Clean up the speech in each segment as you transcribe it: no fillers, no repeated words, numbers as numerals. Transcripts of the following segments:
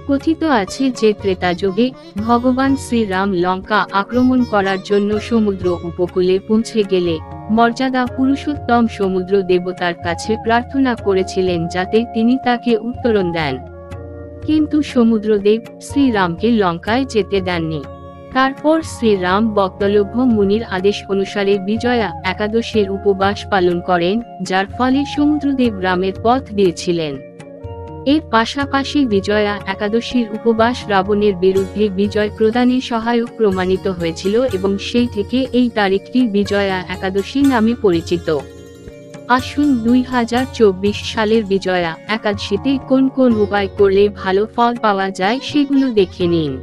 কথিত আছে যে ত্রেতা যুগে ভগবান শ্রীরাম লঙ্কা আক্রমণ করার জন্য সমুদ্র উপকূলে পৌঁছে গেলে মর্যাদা পুরুষোত্তম সমুদ্র দেবতার কাছে প্রার্থনা করেছিলেন যাতে তিনি তাকে উত্তরণ দেন। কিন্তু সমুদ্রদেব শ্রীরামকে লঙ্কায় যেতে দেননি। তারপর শ্রীরাম বক্তলভ্য মুনির আদেশ অনুসারে বিজয়া একাদশীর উপবাস পালন করেন, যার ফলে সমুদ্রদেব রামের পথ দিয়েছিলেন। এর পাশাপাশি বিজয়া একাদশীর উপবাস রাবণের বিরুদ্ধে বিজয় প্রদানে সহায়ক প্রমাণিত হয়েছিল এবং সেই থেকে এই তারিখটি বিজয়া একাদশী নামে পরিচিত। আসুন 2024 সালের বিজয়া একাদশীতে কোন কোন উপায় করলে ভালো ফল পাওয়া যায় সেগুলো দেখে নিন।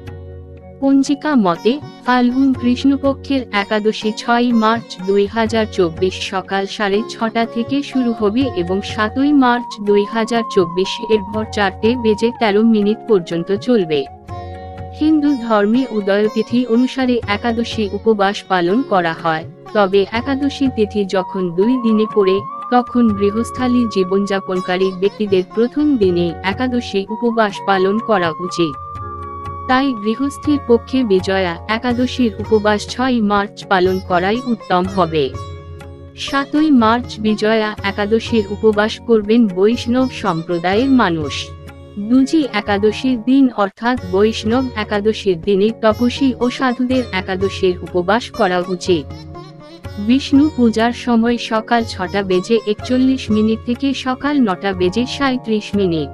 পঞ্জিকা মতে ফাল্গুন কৃষ্ণপক্ষের একাদশী 6 মার্চ 2024 সকাল 6:30 থেকে শুরু হবে এবং 7 মার্চ 2024 এর ভোর 4:13 পর্যন্ত চলবে। হিন্দু ধর্মে উদয় তিথি অনুসারে একাদশী উপবাস পালন করা হয়, তবে একাদশী তিথি যখন 2 দিনে পড়ে তখন গৃহস্থালী জীবনযাপনকারী ব্যক্তিদের প্রথম দিনে একাদশী উপবাস পালন করা উচিত। তাই গৃহস্থের পক্ষে বিজয়া একাদশীর উপবাস 6 মার্চ পালন করাই উত্তম হবে। 7 মার্চ বিজয়া একাদশীর উপবাস করবেন বৈষ্ণব সম্প্রদায়ের মানুষ। দুজি একাদশীর দিন অর্থাৎ বৈষ্ণব একাদশীর দিনে তপস্বী ও সাধুদের একাদশীর উপবাস করা উচিত। বিষ্ণু পূজার সময় সকাল 6:41 থেকে সকাল 9:37।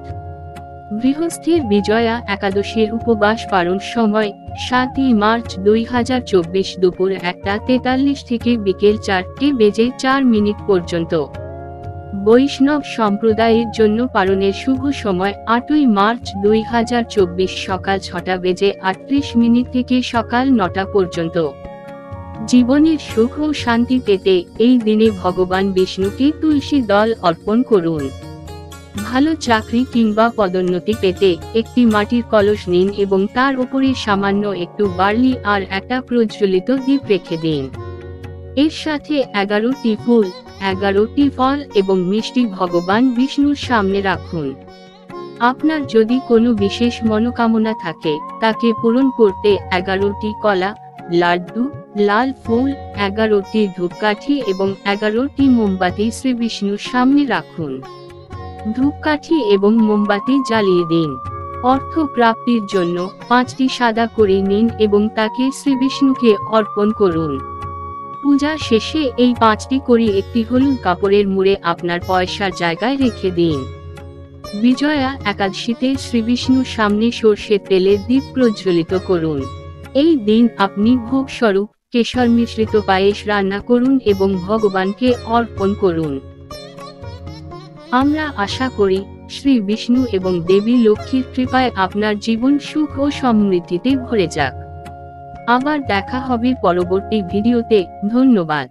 গৃহস্থের বিজয়া একাদশীর উপবাস পালন সময় 7 মার্চ 2024 দুপুর 1:43 থেকে বিকেল 4:04 পর্যন্ত। বৈষ্ণব সম্প্রদায়ের জন্য পালনের শুভ সময় 8 মার্চ 2024 সকাল 6:38 থেকে সকাল 9 পর্যন্ত। জীবনের সুখ ও শান্তি পেতে এই দিনে ভগবান বিষ্ণুকে তুলসী দল অর্পণ করুন। ভালো চাকরি কিংবা পদোন্নতি পেতে একটি মাটির কলস নিন এবং তার উপরে সামান্য একটু বার্লি আর একটা প্রজ্বলিত দীপ রেখে দিন। এর সাথে 11টি ফুল, 11টি ফল এবং মিষ্টি ভগবান বিষ্ণুর সামনে রাখুন। আপনার যদি কোনো বিশেষ মনোকামনা থাকে তাকে পূরণ করতে 11টি কলা, লাড্ডু, লাল ফুল, 11টি ধূপকাঠি এবং 11টি মোমবাতি শ্রী বিষ্ণুর সামনে রাখুন। ধূপকাঠি এবং মোমবাতি জ্বালিয়ে দিন। অর্থ প্রাপ্তির জন্য 5টি সাদা করে নিন এবং তাকে শ্রীবিষ্ণুকে অর্পণ করুন। পূজা শেষে এই 5টি কড়ি একটি হলুদ কাপড়ের মুড়ে আপনার পয়সার জায়গায় রেখে দিন। বিজয়া একাদশীতে শ্রীবিষ্ণুর সামনে সর্ষের তেলের দীপ প্রজ্বলিত করুন। এই দিন আপনি ভোগ স্বরূপ কেশর মিশ্রিত পায়েস রান্না করুন এবং ভগবানকে অর্পণ করুন। আমরা আশা করি শ্রী বিষ্ণু এবং দেবী লক্ষ্মীর কৃপায় আপনার জীবন সুখ ও সমৃদ্ধিতে ভরে যাক। আবার দেখা হবে পরবর্তী ভিডিওতে। ধন্যবাদ।